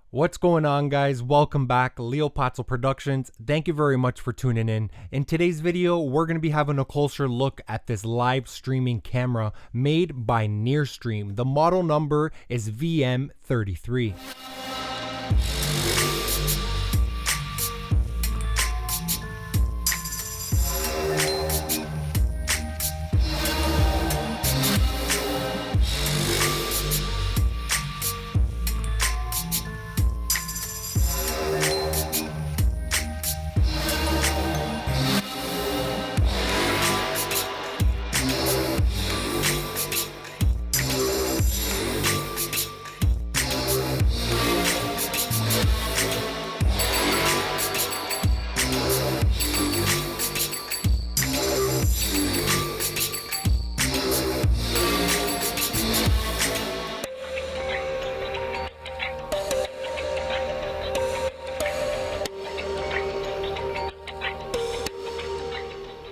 What's going on, guys? Welcome back, Leo Patzel Productions. Thank you very much for tuning in. In today's video, we're going to be having a closer look at this live streaming camera made by NearStream. The model number is VM33.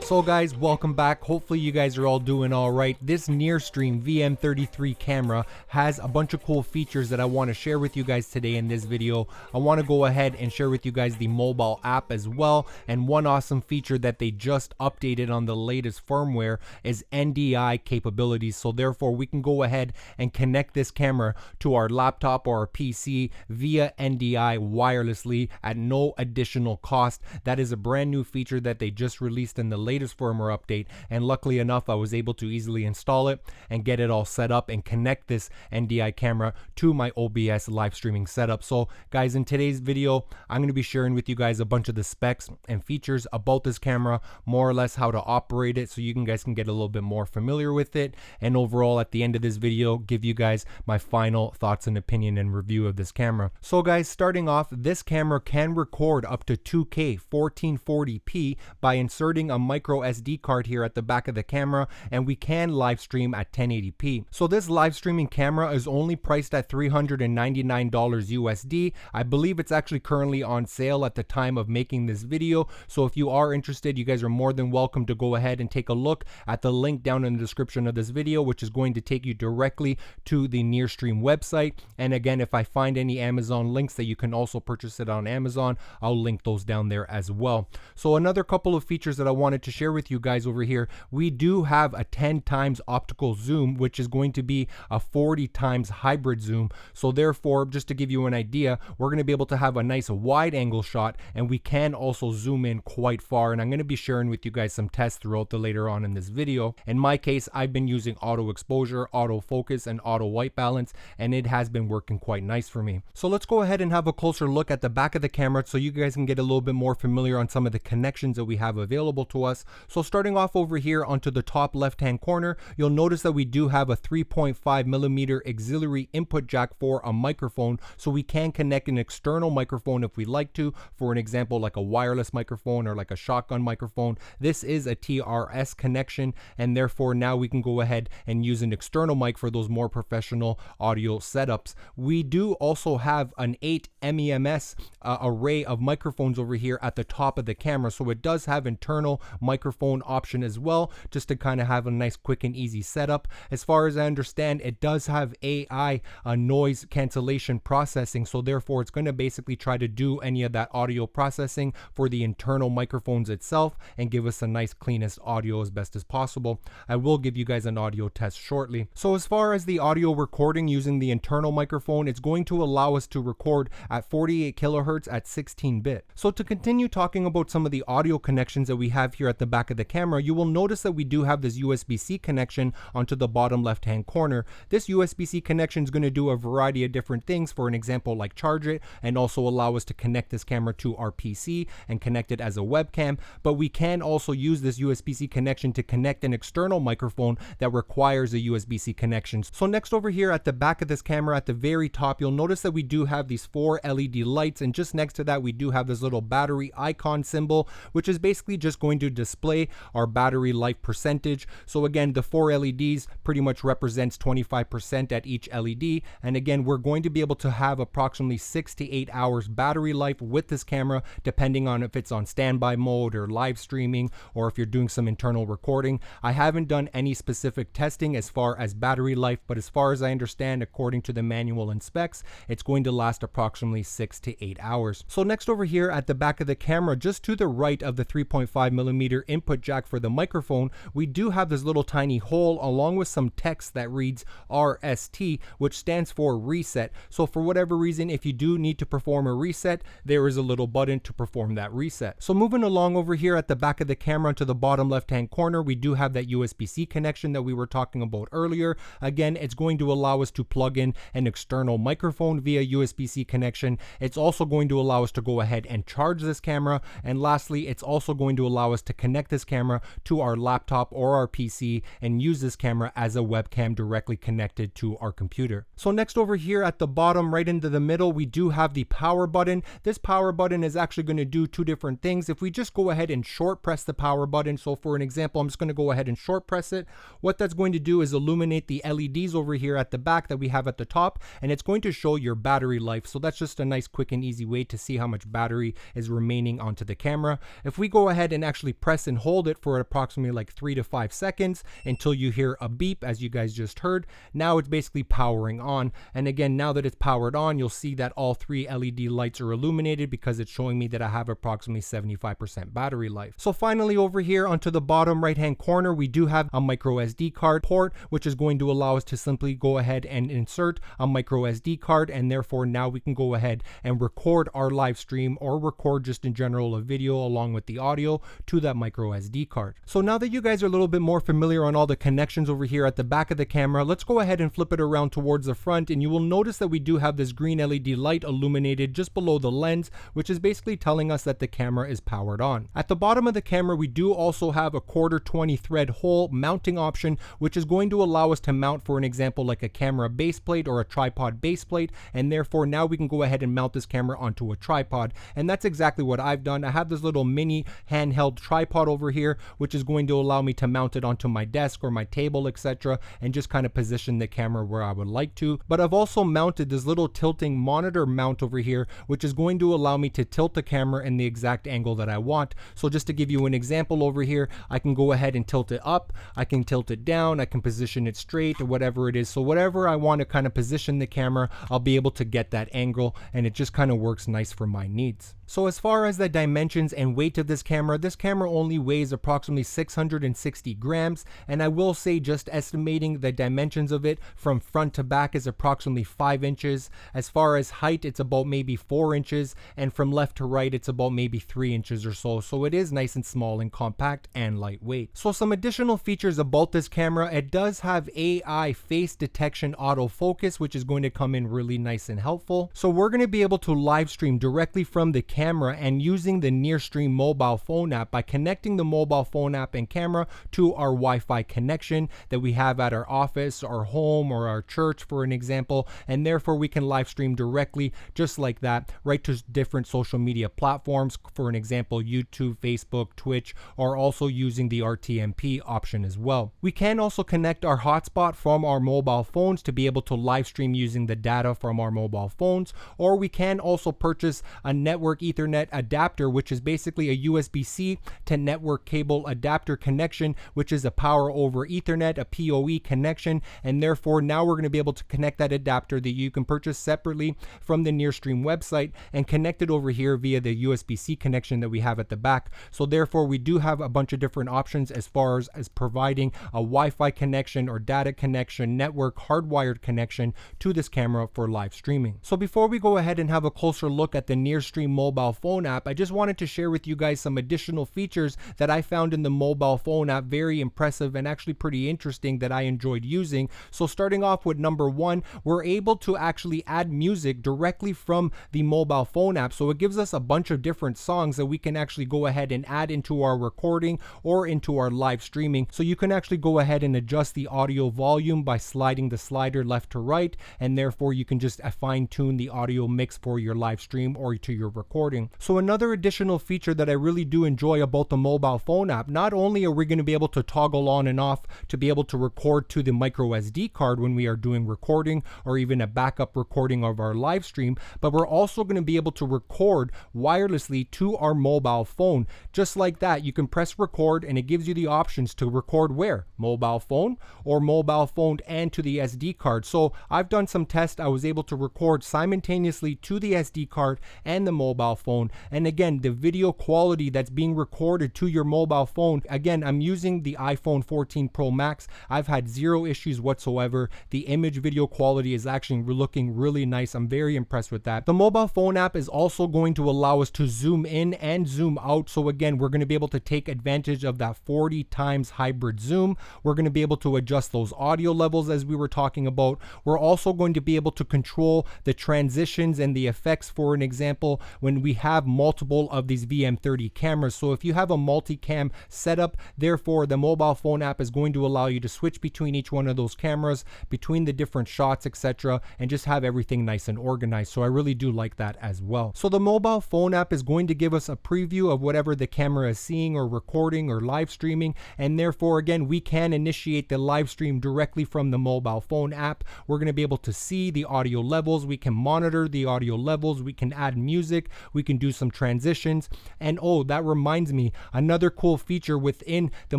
So guys, welcome back. Hopefully you guys are all doing all right. This NearStream VM33 camera has a bunch of cool features that I want to share with you guys today in this video. I want to go ahead and share with you guys the mobile app as well. And one awesome feature that they just updated on the latest firmware is NDI capabilities. So therefore we can go ahead and connect this camera to our laptop or our PC via NDI wirelessly at no additional cost. That is a brand new feature that they just released in the latest firmware update, and luckily enough I was able to easily install it and get it all set up and connect this NDI camera to my OBS live streaming setup. So guys, in today's video I'm going to be sharing with you guys a bunch of the specs and features about this camera, more or less how to operate it, so you guys can get a little bit more familiar with it, and overall at the end of this video give you guys my final thoughts and opinion and review of this camera. So guys, starting off, this camera can record up to 2K 1440p by inserting a micro SD card here at the back of the camera, and we can live stream at 1080p. So this live streaming camera is only priced at $399 USD. I believe it's actually currently on sale at the time of making this video. So if you are interested, you guys are more than welcome to go ahead and take a look at the link down in the description of this video, which is going to take you directly to the NearStream website. And again, if I find any Amazon links that you can also purchase it on Amazon, I'll link those down there as well. So another couple of features that I wanted to share with you guys over here, we do have a 10 times optical zoom, which is going to be a 40 times hybrid zoom. So therefore, just to give you an idea, we're going to be able to have a nice wide angle shot, and we can also zoom in quite far. And I'm going to be sharing with you guys some tests throughout the later on in this video. In my case, I've been using auto exposure, auto focus, and auto white balance, and it has been working quite nice for me. So let's go ahead and have a closer look at the back of the camera so you guys can get a little bit more familiar on some of the connections that we have available to us. So starting off over here onto the top left hand corner, you'll notice that we do have a 3.5mm auxiliary input jack for a microphone, so we can connect an external microphone if we like to, for an example like a wireless microphone or like a shotgun microphone. This is a TRS connection, and therefore now we can go ahead and use an external mic for those more professional audio setups. We do also have an 8 MEMS array of microphones over here at the top of the camera, so it does have internal microphone option as well, just to kind of have a nice quick and easy setup. As far as I understand, it does have AI noise cancellation processing, so therefore it's going to basically try to do any of that audio processing for the internal microphones itself and give us a nice cleanest audio as best as possible. I will give you guys an audio test shortly. So as far as the audio recording using the internal microphone, it's going to allow us to record at 48 kilohertz at 16-bit. So to continue talking about some of the audio connections that we have here at the back of the camera, you will notice that we do have this USB-C connection onto the bottom left hand corner. This USB-C connection is going to do a variety of different things, for an example like charge it, and also allow us to connect this camera to our PC and connect it as a webcam. But we can also use this USB-C connection to connect an external microphone that requires a USB-C connection. So next over here at the back of this camera at the very top, you'll notice that we do have these 4 LED lights, and just next to that we do have this little battery icon symbol, which is basically just going to display our battery life percentage. So again, the 4 LEDs pretty much represents 25% at each LED. And again, we're going to be able to have approximately 6 to 8 hours battery life with this camera, depending on if it's on standby mode or live streaming, or if you're doing some internal recording. I haven't done any specific testing as far as battery life, but as far as I understand, according to the manual and specs, it's going to last approximately 6 to 8 hours. So next over here at the back of the camera, just to the right of the 3.5mm input jack for the microphone, we do have this little tiny hole along with some text that reads RST, which stands for reset. So for whatever reason, if you do need to perform a reset, there is a little button to perform that reset. So moving along over here at the back of the camera to the bottom left hand corner, we do have that USB-C connection that we were talking about earlier. Again, it's going to allow us to plug in an external microphone via USB-C connection. It's also going to allow us to go ahead and charge this camera. And lastly, it's also going to allow us to connect this camera to our laptop or our PC and use this camera as a webcam directly connected to our computer. So next over here at the bottom right into the middle, we do have the power button. This power button is actually going to do two different things. If we just go ahead and short press the power button, so for an example, I'm just going to go ahead and short press it. What that's going to do is illuminate the LEDs over here at the back that we have at the top, and it's going to show your battery life. So that's just a nice quick and easy way to see how much battery is remaining onto the camera. If we go ahead and actually press and hold it for approximately like 3 to 5 seconds until you hear a beep, as you guys just heard, now it's basically powering on. And again, now that it's powered on, you'll see that all 3 LED lights are illuminated because it's showing me that I have approximately 75% battery life. So finally over here onto the bottom right hand corner, we do have a micro SD card port, which is going to allow us to simply go ahead and insert a micro SD card, and therefore now we can go ahead and record our live stream or record just in general a video along with the audio to that micro SD card. So now that you guys are a little bit more familiar on all the connections over here at the back of the camera, let's go ahead and flip it around towards the front, and you will notice that we do have this green LED light illuminated just below the lens, which is basically telling us that the camera is powered on. At the bottom of the camera, we do also have a 1/4 thread hole mounting option, which is going to allow us to mount, for an example, like a camera base plate or a tripod base plate, and therefore now we can go ahead and mount this camera onto a tripod. And that's exactly what I've done. I have this little mini handheld tripod over here, which is going to allow me to mount it onto my desk or my table, etc., and just kind of position the camera where I would like to. But I've also mounted this little tilting monitor mount over here, which is going to allow me to tilt the camera in the exact angle that I want. So just to give you an example over here, I can go ahead and tilt it up, I can tilt it down, I can position it straight or whatever it is. So whatever I want to kind of position the camera, I'll be able to get that angle, and it just kind of works nice for my needs. So as far as the dimensions and weight of this camera only weighs approximately 660 grams, and I will say, just estimating the dimensions of it from front to back is approximately 5 inches. As far as height, it's about maybe 4 inches, and from left to right, it's about maybe 3 inches or so. So it is nice and small and compact and lightweight. So some additional features about this camera: it does have AI face detection autofocus, which is going to come in really nice and helpful. So we're going to be able to live stream directly from the camera and using the NearStream mobile phone app by connecting the mobile phone app and camera to our Wi-Fi connection that we have at our office, our home, or our church, for an example, and therefore we can live stream directly just like that right to different social media platforms, for an example YouTube, Facebook, Twitch, or also using the RTMP option as well. We can also connect our hotspot from our mobile phones to be able to live stream using the data from our mobile phones, or we can also purchase a network Ethernet adapter, which is basically a USB-C to network cable adapter connection, which is a power over Ethernet, a PoE connection, and therefore now we're going to be able to connect that adapter that you can purchase separately from the NearStream website and connect it over here via the USB-C connection that we have at the back. So therefore we do have a bunch of different options as far as providing a Wi-Fi connection or data connection, network hardwired connection to this camera for live streaming. So before we go ahead and have a closer look at the NearStream mobile phone app, I just wanted to share with you guys some additional features that I found in the mobile phone app very impressive and actually pretty interesting that I enjoyed using. So starting off with number one, we're able to actually add music directly from the mobile phone app. So it gives us a bunch of different songs that we can actually go ahead and add into our recording or into our live streaming. So you can actually go ahead and adjust the audio volume by sliding the slider left to right, and therefore you can just fine tune the audio mix for your live stream or to your recording. recording. So another additional feature that I really do enjoy about the mobile phone app, not only are we going to be able to toggle on and off to be able to record to the micro SD card when we are doing recording or even a backup recording of our live stream, but we're also going to be able to record wirelessly to our mobile phone. Just like that, you can press record and it gives you the options to record where? Mobile phone or mobile phone and to the SD card. So I've done some tests. I was able to record simultaneously to the SD card and the mobile phone. And again, the video quality that's being recorded to your mobile phone, again, I'm using the iPhone 14 Pro Max. I've had zero issues whatsoever. The image video quality is actually looking really nice. I'm very impressed with that. The mobile phone app is also going to allow us to zoom in and zoom out. So again, we're going to be able to take advantage of that 40 times hybrid zoom. We're going to be able to adjust those audio levels as we were talking about. We're also going to be able to control the transitions and the effects, for an example, when we have multiple of these VM30 cameras. So if you have a multicam setup, therefore the mobile phone app is going to allow you to switch between each one of those cameras, between the different shots, etc., and just have everything nice and organized. So I really do like that as well. So the mobile phone app is going to give us a preview of whatever the camera is seeing or recording or live streaming, and therefore again we can initiate the live stream directly from the mobile phone app. We're going to be able to see the audio levels, we can monitor the audio levels, we can add music, we can do some transitions. And oh, that reminds me, another cool feature within the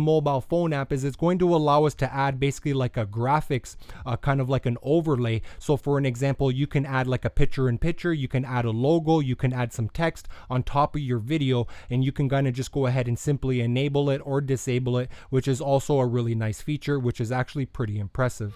mobile phone app is it's going to allow us to add basically like a graphics, kind of like an overlay. So for an example, you can add like a picture in picture, you can add a logo, you can add some text on top of your video, and you can kind of just go ahead and simply enable it or disable it, which is also a really nice feature, which is actually pretty impressive.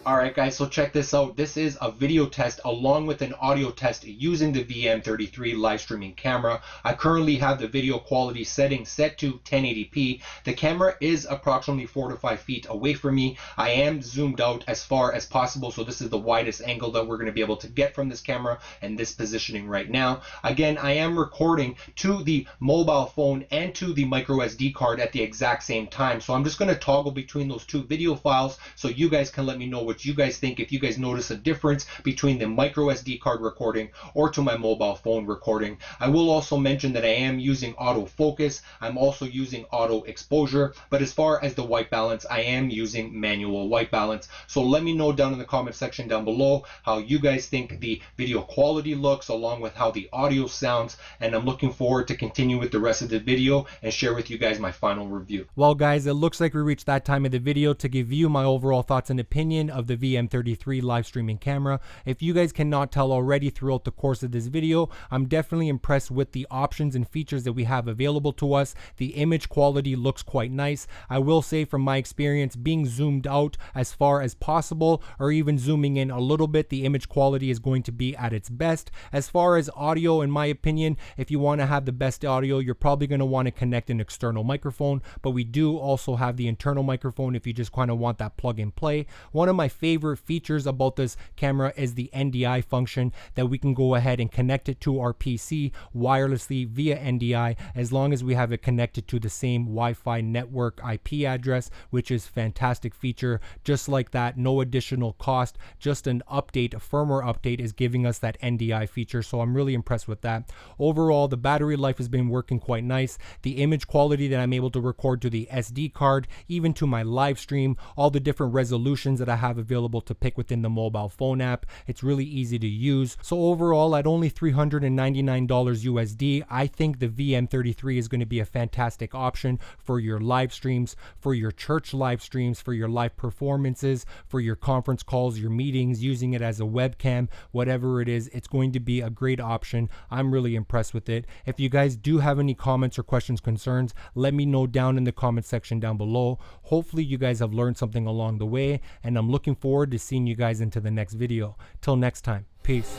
Alright guys, so check this out. This is a video test along with an audio test using the VM33 live streaming camera. I currently have the video quality setting set to 1080p. The camera is approximately 4 to 5 feet away from me. I am zoomed out as far as possible, so this is the widest angle that we're going to be able to get from this camera and this positioning right now. Again, I am recording to the mobile phone and to the micro SD card at the exact same time. So I'm just going to toggle between those two video files so you guys can let me know what you guys think, if you guys notice a difference between the micro SD card recording or to my mobile phone recording. I will also mention that I am using autofocus. I'm also using auto exposure, but as far as the white balance, I am using manual white balance. So let me know down in the comment section down below how you guys think the video quality looks along with how the audio sounds, and I'm looking forward to continue with the rest of the video and share with you guys my final review. Well guys, it looks like we reached that time of the video to give you my overall thoughts and opinion of the VM33 live streaming camera. If you guys cannot tell already throughout the course of this video, I'm definitely impressed with the options and features that we have available to us. The image quality looks quite nice. I will say from my experience, being zoomed out as far as possible or even zooming in a little bit, the image quality is going to be at its best. As far as audio, in my opinion, if you want to have the best audio, you're probably going to want to connect an external microphone, but we do also have the internal microphone if you just kind of want that plug and play. One of my favorite features about this camera is the NDI function, that we can go ahead and connect it to our PC wirelessly via NDI as long as we have it connected to the same Wi-Fi network IP address, which is a fantastic feature. Just like that, no additional cost, just an update, a firmware update is giving us that NDI feature, so I'm really impressed with that. Overall, the battery life has been working quite nice. The image quality that I'm able to record to the SD card, even to my live stream, all the different resolutions that I have available to pick within the mobile phone app, it's really easy to use. So overall, at only $399 USD, I think the VM33 is going to be a fantastic option for your live streams, for your church live streams, for your live performances, for your conference calls, your meetings, using it as a webcam, whatever it is, it's going to be a great option. I'm really impressed with it. If you guys do have any comments or questions, concerns, let me know down in the comment section down below. Hopefully you guys have learned something along the way, and I'm looking looking forward to seeing you guys into the next video. Till next time, peace.